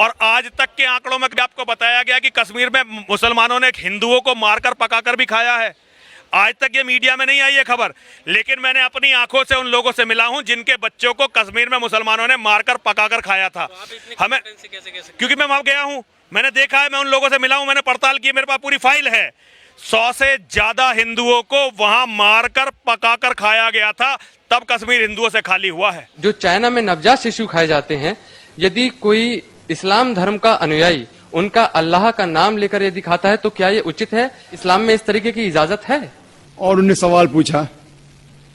اور آج تک کے آنکڑوں میں آپ کو بتایا گیا کہ کشمیر میں مسلمانوں نے ہندوؤں کو مار کر پکا کر بھی کھایا ہے. آج تک یہ میڈیا میں نہیں آئی یہ خبر, لیکن میں نے اپنی آنکھوں سے ان لوگوں سے ملا ہوں جن کے بچوں کو کشمیر میں مسلمانوں نے مار کر پکا کر کھایا تھا. ہمیں کیونکہ میں وہاں گیا ہوں, میں نے دیکھا ہے, میں ان لوگوں سے ملا ہوں, میں نے پڑتال کی, میرے پاس پوری فائل ہے. 100 سے زیادہ ہندوؤں کو وہاں مار کر پکا کر کھایا گیا تھا, تب کشمیر ہندوؤں سے خالی ہوا ہے. جو چائنا میں نوجات شیشو کھائے جاتے ہیں, یدی کوئی اسلام دھرم کا انویائی ان کا اللہ کا نام لے کر یدی کھاتا ہے تو کیا یہ اچت ہے؟ اسلام میں اس طریقے کی اجازت ہے؟ اور انہوں نے سوال پوچھا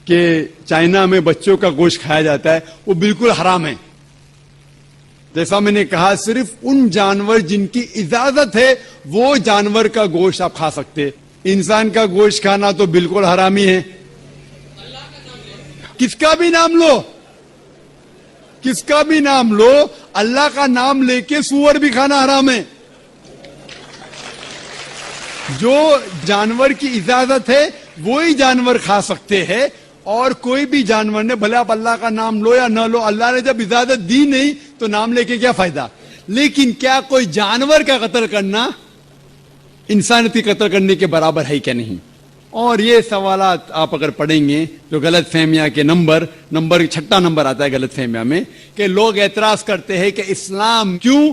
کہ چائنا میں بچوں کا گوشت کھایا جاتا ہے, وہ بالکل حرام ہے. جیسا میں نے کہا, صرف ان جانور جن کی اجازت ہے وہ جانور کا گوشت آپ کھا سکتے. انسان کا گوشت کھانا تو بالکل حرامی ہے. کس کا بھی نام لو, کس کا بھی نام لو, اللہ کا نام لے کے سور بھی کھانا حرام ہے. جو جانور کی اجازت ہے وہی جانور کھا سکتے ہیں, اور کوئی بھی جانور نے, بھلے آپ اللہ کا نام لو یا نہ لو, اللہ نے جب اجازت دی نہیں تو نام لے کے کیا فائدہ. لیکن کیا کوئی جانور کا قتل کرنا انسانیتی قتل کرنے کے برابر ہے کیا نہیں؟ اور یہ سوالات آپ اگر پڑھیں گے جو غلط فہمیاں کے نمبر 6 نمبر آتا ہے غلط فہمیاں میں, کہ لوگ اعتراض کرتے ہیں کہ اسلام کیوں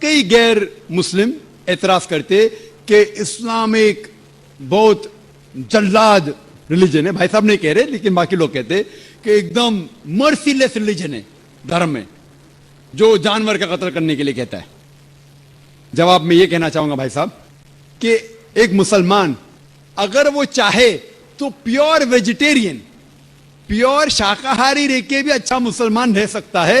کئی غیر مسلم اعتراض کرتے کہ اسلام ایک بہت جلاد ریلیجن ہے. بھائی صاحب نہیں کہہ رہے, لیکن باقی لوگ کہتے کہ ایک دم مرسی لیس ریلیجن ہے دھرم میں, جو جانور کا قتل کرنے کے لیے کہتا ہے. جواب میں یہ کہنا چاہوں گا بھائی صاحب کہ ایک مسلمان اگر وہ چاہے تو پیور ویجیٹیرین, پیور شاکاہاری رہ کے بھی اچھا مسلمان رہ سکتا ہے.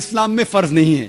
اسلام میں فرض نہیں ہے,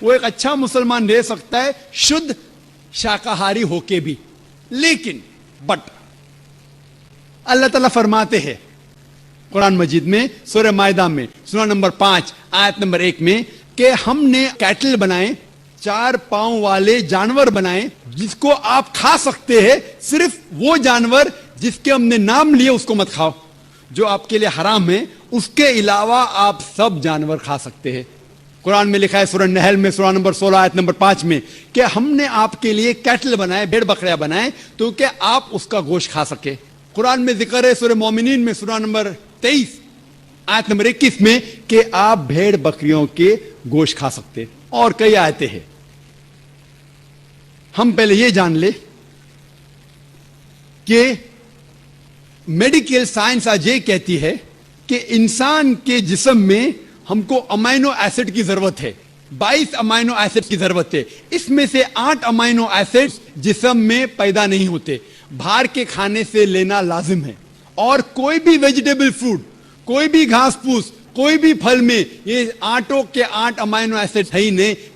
وہ ایک اچھا مسلمان رہ سکتا ہے شدھ شاکاہاری ہو کے بھی. لیکن بٹ اللہ تعالیٰ فرماتے ہیں قرآن مجید میں سورہ مائدہ میں سورہ نمبر 5 آیت نمبر 1 میں کہ ہم نے کیٹل بنائے, 4 پاؤں والے جانور بنائے جس کو آپ کھا سکتے ہیں. صرف وہ جانور جس کے ہم نے نام لیے اس کو مت کھاؤ. جو آپ کے لیے حرام ہے اس کے علاوہ آپ سب جانور کھا سکتے ہیں. قرآن میں لکھا ہے سورہ نحل میں سورہ نمبر 16 آیت نمبر 5 میں کہ ہم نے آپ کے لیے کیٹل بنائے, بھیڑ بکریاں بنائے تو کہ آپ اس کا گوشت کھا سکے. قرآن میں ذکر ہے سورہ مومنین میں سورہ نمبر 23 آیت نمبر 21 میں کہ آپ بھیڑ بکریوں کے گوشت کھا سکتے. اور کئی آیتیں ہیں. ہم پہلے یہ جان لیں کہ میڈیکل سائنس آج یہ کہتی ہے کہ انسان کے جسم میں ہم کو امینو ایسڈ کی ضرورت ہے, 22 امینو ایسڈ کی ضرورت ہے. اس میں سے 8 امینو ایسڈ جسم میں پیدا نہیں ہوتے, باہر کے کھانے سے لینا لازم ہے. اور کوئی بھی ویجیٹیبل فروٹ, کوئی بھی گھاس پھوس, کوئی بھی پھل میں یہ 8 کے 8 امینو ایسڈ ہے ہی نہیں,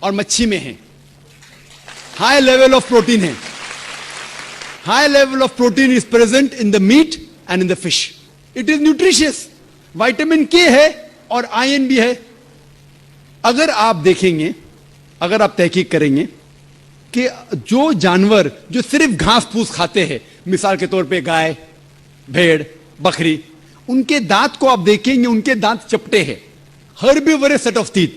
اور مچھی میں ہیں. ہائی لیول آف پروٹین ہے. High level of protein is present in the meat and in the fish. It is nutritious. Vitamin K ہے اور آئرن بھی ہے. اگر آپ دیکھیں گے, اگر آپ تحقیق کریں گے کہ جو جانور جو صرف گھاس پھوس کھاتے ہیں, مثال کے طور پہ گائے, بھیڑ, بکری, ان کے دانت کو آپ دیکھیں گے, ان کے دانت چپٹے ہیں. Herbivores set of teeth.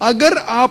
اگر آپ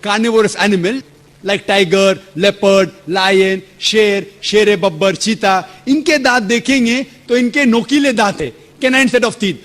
carnivorous animal like tiger, leopard, line, شیر, شیر ببر, چیتا, ان کے دانت دیکھیں گے تو ان کے نوکیلے دانت ہیں, کینائن سیٹ آف ٹیتھ.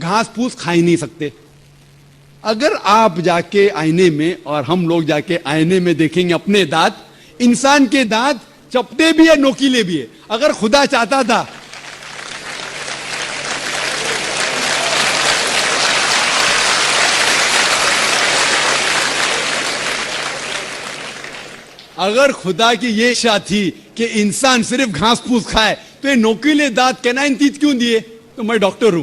گھاس پھوس کھا ہی نہیں سکتے. اگر آپ جا کے آئینے میں اور ہم لوگ جا کے آئینے میں دیکھیں گے اپنے دانت, انسان کے دانت چپٹے بھی ہے, نوکیلے بھی ہے. اگر خدا چاہتا تھا اگر خدا کی یہ اچھا تھی کہ انسان صرف گھاس پھوس کھائے تو یہ نوکیلے دانت کینائن تیت کیوں دیے؟ تو میں ڈاکٹر ہوں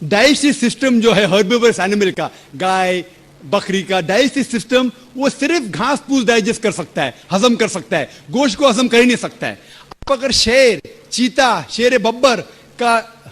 ڈائجسٹو سسٹم جو ہے ہربیورس اینیمل کا, گائے بکری کا ڈائجسٹو سسٹم, وہ صرف گھاس پھوس ڈائجسٹ کر سکتا ہے, ہضم کر سکتا ہے, گوشت کو ہضم کر ہی نہیں سکتا ہے. آپ اگر شیر, چیتا, شیر ببر کا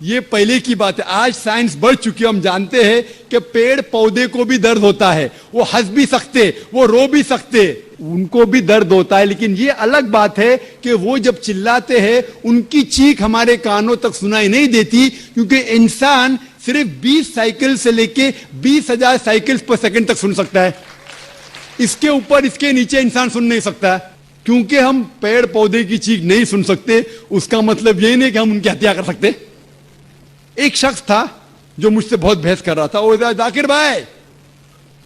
یہ پہلے کی بات ہے. آج سائنس بڑھ چکی ہے, ہم جانتے ہیں کہ پیڑ پودے کو بھی درد ہوتا ہے, وہ ہنس بھی سکتے, وہ رو بھی سکتے, ان کو بھی درد ہوتا ہے. لیکن یہ الگ بات ہے کہ وہ جب چلاتے ہیں ان کی چیخ ہمارے کانوں تک سنائی نہیں دیتی, کیونکہ انسان صرف 20 سائیکل سے لے کے 20,000 سائیکل پر سیکنڈ تک سن سکتا ہے. اس کے اوپر اس کے نیچے انسان سن نہیں سکتا. کیونکہ ہم پیڑ پودے کی چیخ نہیں سن سکتے, اس کا مطلب یہ نہیں کہ ہم ان کی ہتیا کر سکتے. ایک شخص تھا جو مجھ سے بہت بحث کر رہا تھا, وہ ذاکر بھائی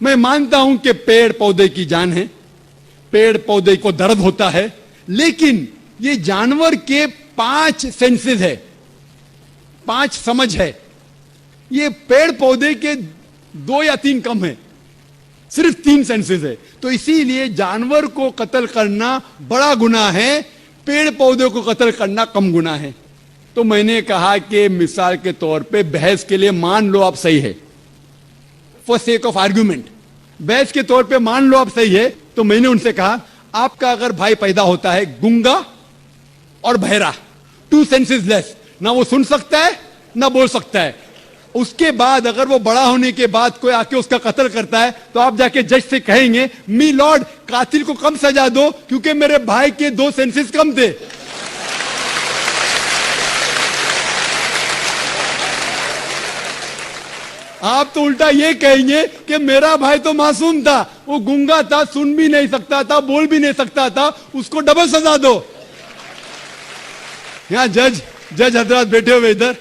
میں مانتا ہوں کہ پیڑ پودے کی جان ہے, پیڑ پودے کو درد ہوتا ہے, لیکن یہ جانور کے 5 سینسز ہے, 5 سمجھ ہے, یہ پیڑ پودے کے 2 یا 3 کم ہے, صرف 3 سینسز ہے. تو اسی لیے جانور کو قتل کرنا بڑا گناہ ہے, پیڑ پودے کو قتل کرنا کم گناہ ہے. تو میں نے کہا کہ مثال کے طور پہ بحث کے لیے مان لو آپ صحیح ہے, فار سیک آف آرگیومنٹ, بحث کے طور پہ مان لو آپ صحیح ہے. تو میں نے ان سے کہا آپ کا اگر بھائی پیدا ہوتا ہے گنگا اور بہرا, 2 سینسز لیس, نہ وہ سن سکتا ہے نہ بول سکتا ہے, اس کے بعد اگر وہ بڑا ہونے کے بعد کوئی آ کے اس کا قتل کرتا ہے تو آپ جا کے جج سے کہیں گے می لارڈ قاتل کو کم سزا دو کیونکہ میرے بھائی کے 2 سینسز کم تھے. آپ تو الٹا یہ کہیں گے کہ میرا بھائی تو معصوم تھا, وہ گنگا تھا, سن بھی نہیں سکتا تھا, بول بھی نہیں سکتا تھا, اس کو ڈبل سزا دو. یہاں جج حضرات بیٹھے ہوئے ادھر,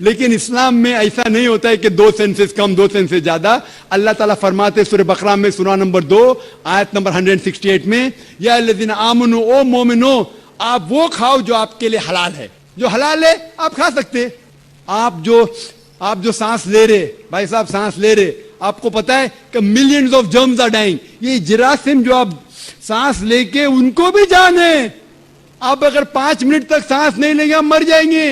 لیکن اسلام میں ایسا نہیں ہوتا ہے کہ 2 سینسز کم 2 سینسز زیادہ. اللہ تعالیٰ فرماتے سورہ بقرہ میں سورہ نمبر 2 آیت نمبر 168 میں, یا الذین آمنو, او مومنو, آپ وہ کھاؤ جو آپ کے لیے حلال ہے, جو حلال ہے آپ کھا سکتے. آپ جو سانس لے رہے, بھائی صاحب سانس لے رہے, آپ کو پتا ہے کہ millions of germs are dying, یہ جراثیم جو آپ سانس لے کے ان کو بھی جان ہے. آپ اگر 5 منٹ تک سانس نہیں لیں گے آپ مر جائیں گے,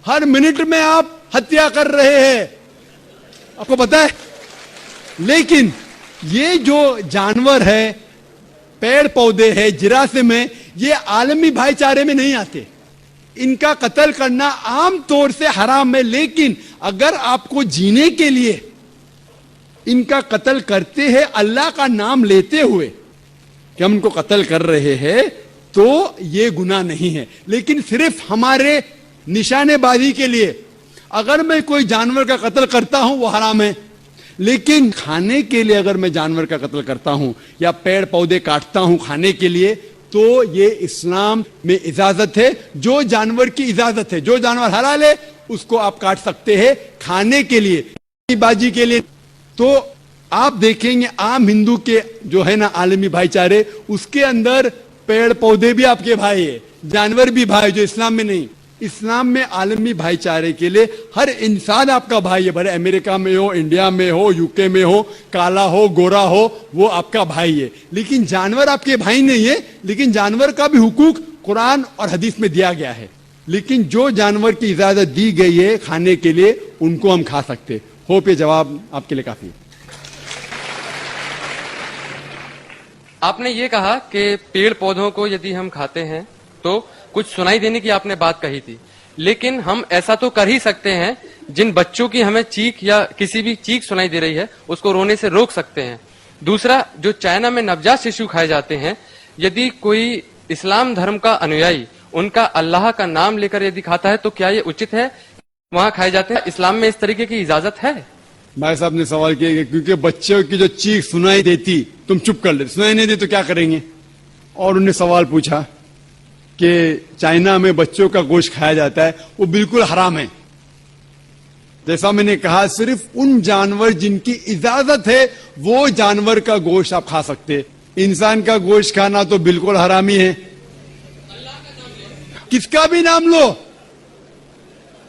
ہر منٹ میں آپ ہتیا کر رہے ہیں, آپ کو پتا ہے. لیکن یہ جو جانور ہے, پیڑ پودے ہے, جراثیم ہے, یہ عالمی بھائی چارے میں نہیں آتے, ان کا قتل کرنا عام طور سے حرام ہے. لیکن اگر آپ کو جینے کے لیے ان کا قتل کرتے ہیں اللہ کا نام لیتے ہوئے کہ ہم ان کو قتل کر رہے ہیں, تو یہ گناہ نہیں ہے. لیکن صرف ہمارے نشانے بازی کے لیے اگر میں کوئی جانور کا قتل کرتا ہوں وہ حرام ہے. لیکن کھانے کے لیے اگر میں جانور کا قتل کرتا ہوں یا پیڑ پودے کاٹتا ہوں کھانے کے لیے, تو یہ اسلام میں اجازت ہے. جو جانور کی اجازت ہے, جو جانور حلال ہے اس کو آپ کاٹ سکتے ہیں کھانے کے لیے, بازی کے لیے. تو آپ دیکھیں گے عام ہندو کے جو ہے نا عالمی بھائی چارے, اس کے اندر پیڑ پودے بھی آپ کے بھائی ہے, جانور بھی بھائی, جو اسلام میں نہیں. اسلام میں عالمی بھائی چارے کے لیے ہر انسان آپ کا بھائی ہے, بھلے امریکہ میں ہو, انڈیا میں ہو, UK میں ہو, کالا ہو, گورا ہو, وہ آپ کا بھائی ہے. لیکن جانور آپ کے بھائی نہیں ہے, لیکن جانور کا بھی حقوق قرآن اور حدیث میں دیا گیا ہے. لیکن جو جانور کی اجازت دی گئی ہے کھانے کے لیے ان کو ہم کھا سکتے. ہوپ یہ جواب آپ کے لیے کافی ہے. آپ نے یہ کہا کہ پیڑ پودوں کو یدی ہم کھاتے ہیں تو کچھ سنائی دینے کی آپ نے بات کہی تھی, لیکن ہم ایسا تو کر ہی سکتے ہیں جن بچوں کی ہمیں چیخ یا کسی بھی چیخ سنائی دے رہی ہے اس کو رونے سے روک سکتے ہیں. دوسرا, جو چائنا میں نوجات ششو کھائے جاتے ہیں, یدی کوئی اسلام دھرم کا انویائی ان کا اللہ کا نام لے کر یدی کھاتا ہے تو کیا یہ اچت ہے وہاں کھائے جاتے ہیں؟ اسلام میں اس طریقے کی اجازت ہے؟ بھائی صاحب نے سوال کیا کہ کیونکہ بچوں کی جو چیخ سنائی دیتی تم چپ کر لے, سنائی نہیں دی تو کیا کریں گے. اور انہوں نے سوال پوچھا کہ چائنا میں بچوں کا گوشت کھایا جاتا ہے, وہ بالکل حرام ہے. جیسا میں نے کہا صرف ان جانور جن کی اجازت ہے وہ جانور کا گوشت آپ کھا سکتے. انسان کا گوشت کھانا تو بالکل حرامی ہے. کس کا بھی نام لو,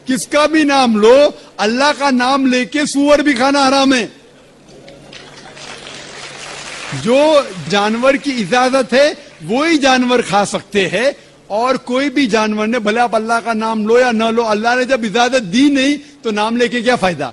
کس کا بھی نام لو, اللہ کا نام لے کے سور بھی کھانا حرام ہے. جو جانور کی اجازت ہے وہی جانور کھا سکتے ہیں, اور کوئی بھی جانور نے, بھلے آپ اللہ کا نام لو یا نہ لو, اللہ نے جب اجازت دی نہیں تو نام لے کے کیا فائدہ.